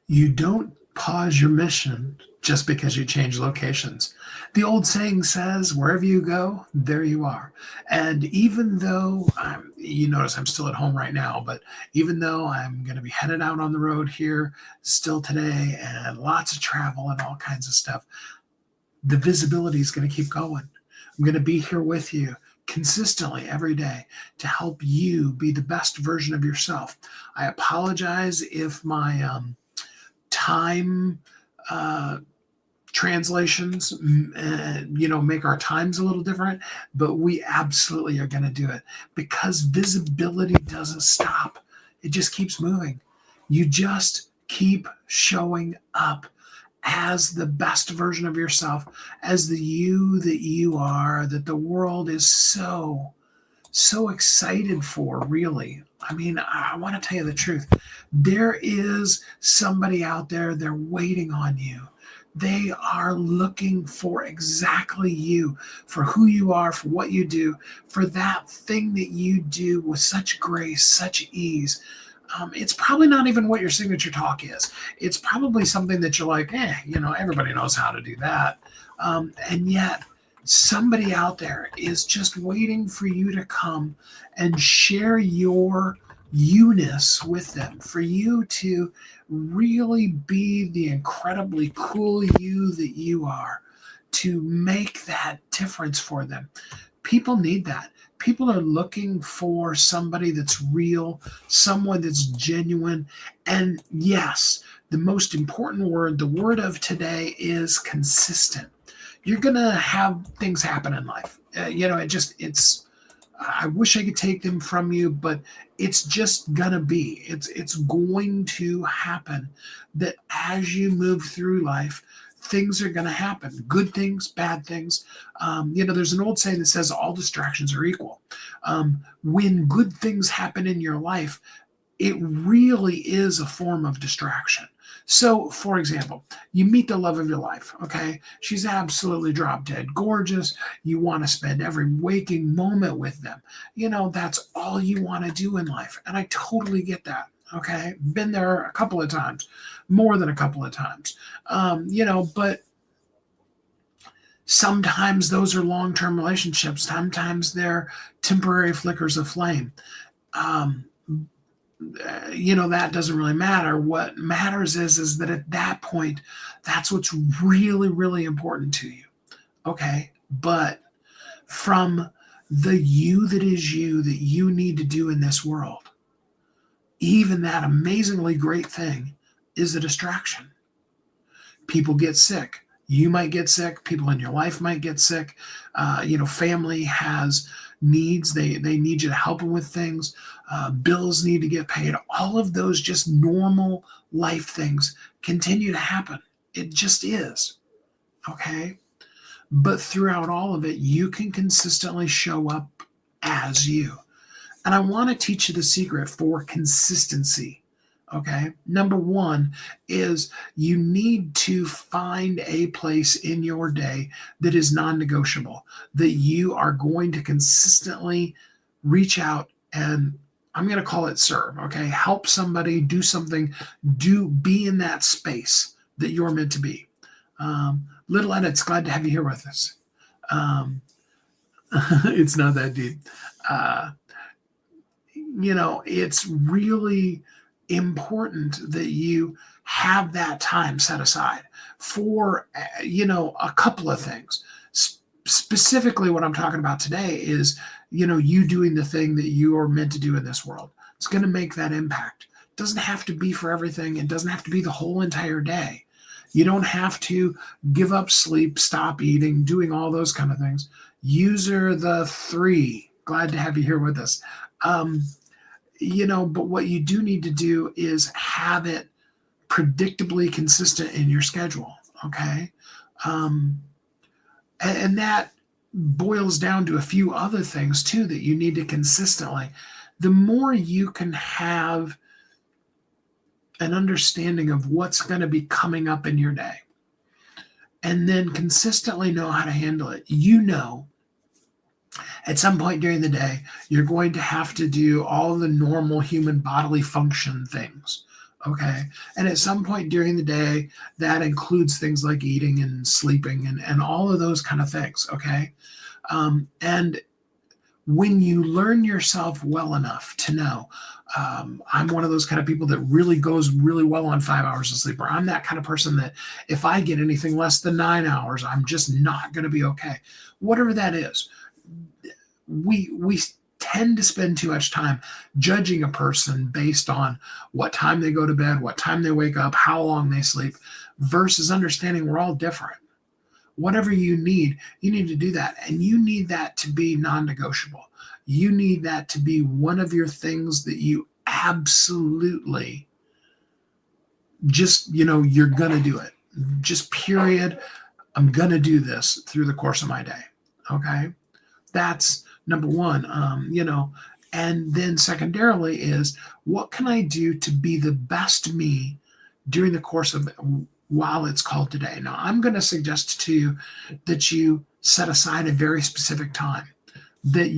You don't pause your mission just because you change locations. The old saying says, wherever you go, there you are. And even though you notice I'm still at home right now, but even though I'm going to be headed out on the road here still today and lots of travel and all kinds of stuff, the visibility is going to keep going. I'm going to be here with you consistently every day to help you be the best version of yourself. I apologize if my time uh, translations, make our times a little different, but we absolutely are going to do it because visibility doesn't stop. It just keeps moving. You just keep showing up as the best version of yourself, as the you that you are, that the world is so excited for, really. I mean, I want to tell you the truth. There is somebody out there, they're waiting on you. They are looking for exactly you, for who you are, for what you do, for that thing that you do with such grace, such ease. It's probably not even what your signature talk is. It's probably something that you're like, everybody knows how to do that. And yet, somebody out there is just waiting for you to come and share your you-ness with them, for you to really be the incredibly cool you that you are, to make that difference for them. People need that. People are looking for somebody that's real, someone that's genuine. And yes, the most important word, the word of today is consistent. You're going to have things happen in life. I wish I could take them from you, but it's just gonna be. It's going to happen that as you move through life, things are gonna happen. Good things, bad things. There's an old saying that says all distractions are equal. When good things happen in your life, it really is a form of distraction. So, for example, you meet the love of your life, okay? She's absolutely drop dead gorgeous. You want to spend every waking moment with them. That's all you want to do in life. And I totally get that, okay? Been there a couple of times, more than a couple of times. But sometimes those are long term relationships, sometimes they're temporary flickers of flame. Um, that doesn't really matter. What matters is that at that point, that's what's really, really important to you. Okay. But from the you that is you that you need to do in this world, even that amazingly great thing is a distraction. People get sick. You might get sick. People in your life might get sick. Family has needs. They need you to help them with things. Bills need to get paid. All of those just normal life things continue to happen. It just is. Okay. But throughout all of it, you can consistently show up as you. And I want to teach you the secret for consistency. Okay. Number one is you need to find a place in your day that is non negotiable, that you are going to consistently reach out and I'm going to call it serve. Okay. Help somebody do something, be in that space that you're meant to be. Little Edits, glad to have you here with us. It's not that deep. Uh, it's really important that you have that time set aside for, a couple of things. Specifically, what I'm talking about today is, you doing the thing that you are meant to do in this world. It's going to make that impact. It doesn't have to be for everything. It doesn't have to be the whole entire day. You don't have to give up sleep, stop eating, doing all those kind of things. User the three. Glad to have you here with us. But what you do need to do is have it predictably consistent in your schedule. Okay. And that boils down to a few other things too that you need to consistently. The more you can have an understanding of what's going to be coming up in your day and then consistently know how to handle it, at some point during the day, you're going to have to do all the normal human bodily function things. Okay. And at some point during the day, that includes things like eating and sleeping and all of those kind of things. Okay. And when you learn yourself well enough to know, I'm one of those kind of people that really goes really well on 5 hours of sleep, or I'm that kind of person that if I get anything less than 9 hours, I'm just not going to be okay. Whatever that is, we tend to spend too much time judging a person based on what time they go to bed, what time they wake up, how long they sleep, versus understanding we're all different. Whatever you need to do that. And you need that to be non negotiable. You need that to be one of your things that you absolutely just, you're going to do it. Just period. I'm going to do this through the course of my day. Okay. That's number one. And then secondarily is what can I do to be the best me during the course of while it's called today. Now, I'm going to suggest to you that you set aside a very specific time that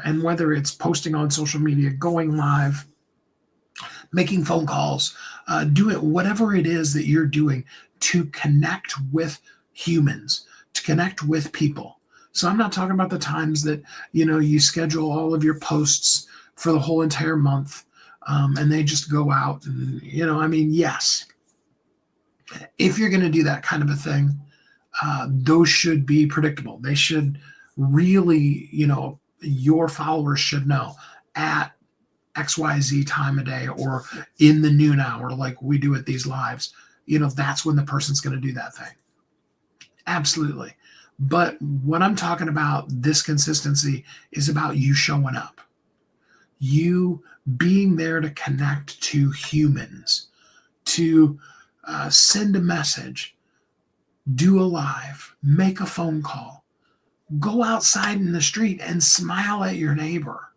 and whether it's posting on social media, going live, making phone calls, do it, whatever it is that you're doing to connect with humans, to connect with people. So I'm not talking about the times that, you schedule all of your posts for the whole entire month and they just go out and, yes, if you're going to do that kind of a thing, those should be predictable. They should really, your followers should know at XYZ time of day or in the noon hour, like we do at these lives, that's when the person's going to do that thing. Absolutely. But what I'm talking about, this consistency is about you showing up, you being there to connect to humans, to send a message, do a live, make a phone call, go outside in the street and smile at your neighbor.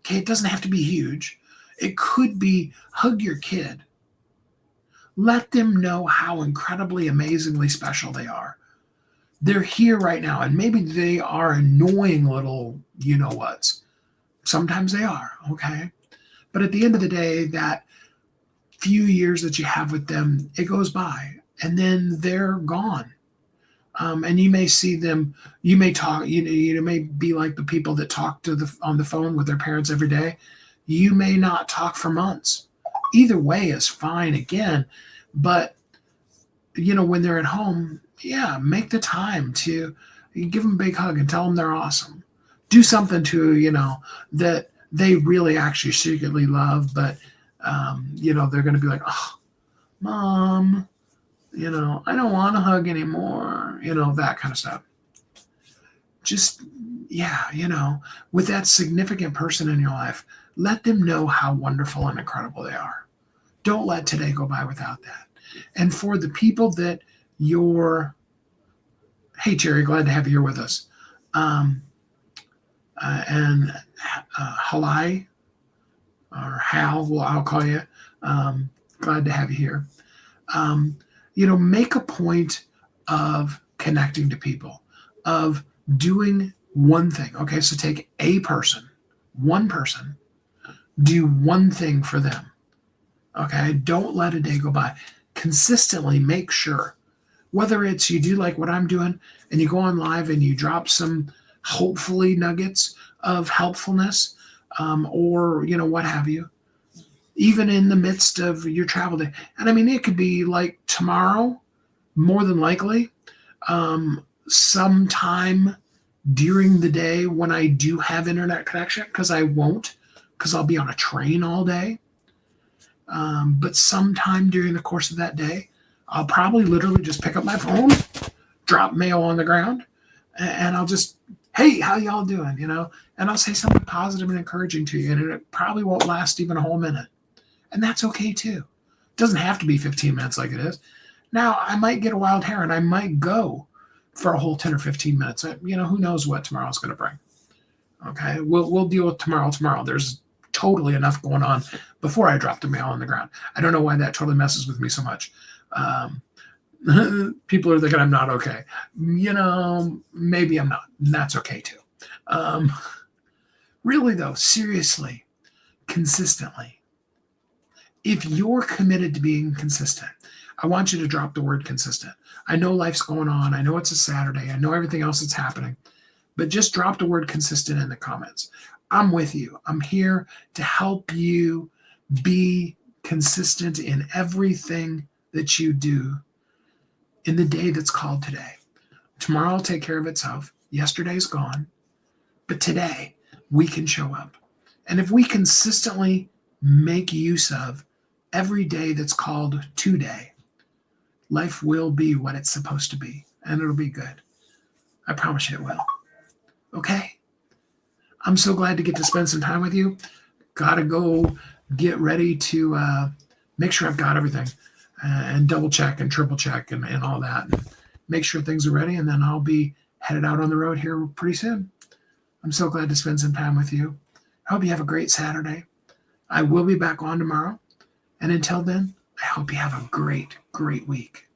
Okay, it doesn't have to be huge. It could be hug your kid. Let them know how incredibly, amazingly special they are. They're here right now, and maybe they are annoying little you-know-whats. Sometimes they are, okay? But at the end of the day, that few years that you have with them, it goes by, and then they're gone. And you may see them, you may talk, you may be like the people that talk on the phone with their parents every day. You may not talk for months. Either way is fine again, but when they're at home, yeah, make the time to give them a big hug and tell them they're awesome. Do something that they really actually secretly love, but they're going to be like, oh, Mom, I don't want to hug anymore, that kind of stuff. Just, yeah, with that significant person in your life, let them know how wonderful and incredible they are. Don't let today go by without that. And for the people that hey, Jerry, glad to have you here with us. And Halai, or Hal, well, I'll call you. Glad to have you here. Make a point of connecting to people, of doing one thing. Okay, so take one person, do one thing for them. Okay, don't let a day go by. Consistently make sure, whether it's you do like what I'm doing and you go on live and you drop some hopefully nuggets of helpfulness, or what have you, even in the midst of your travel day. And it could be like tomorrow, more than likely, sometime during the day when I do have internet connection, because I won't, because I'll be on a train all day. But sometime during the course of that day, I'll probably literally just pick up my phone, drop mail on the ground, and I'll just, hey, how y'all doing? And I'll say something positive and encouraging to you, and it probably won't last even a whole minute. And that's okay too. It doesn't have to be 15 minutes like it is. Now, I might get a wild hair and I might go for a whole 10 or 15 minutes. Who knows what tomorrow's going to bring. Okay, we'll deal with tomorrow. There's totally enough going on before I drop the mail on the ground. I don't know why that totally messes with me so much. People are thinking I'm not okay. Maybe I'm not. And that's okay too. Really though, seriously, consistently, If you're committed to being consistent, I want you to drop the word consistent. I know life's going on. I know it's a Saturday. I know everything else that's happening, but just drop the word consistent in the comments. I'm with you. I'm here to help you be consistent in everything that you do in the day that's called today. Tomorrow will take care of itself. Yesterday's gone. But today, we can show up. And if we consistently make use of every day that's called today, life will be what it's supposed to be, and it'll be good. I promise you it will. Okay? I'm so glad to get to spend some time with you. Gotta go get ready to make sure I've got everything and double check and triple check and all that. And make sure things are ready, and then I'll be headed out on the road here pretty soon. I'm so glad to spend some time with you. I hope you have a great Saturday. I will be back on tomorrow. And until then, I hope you have a great, great week.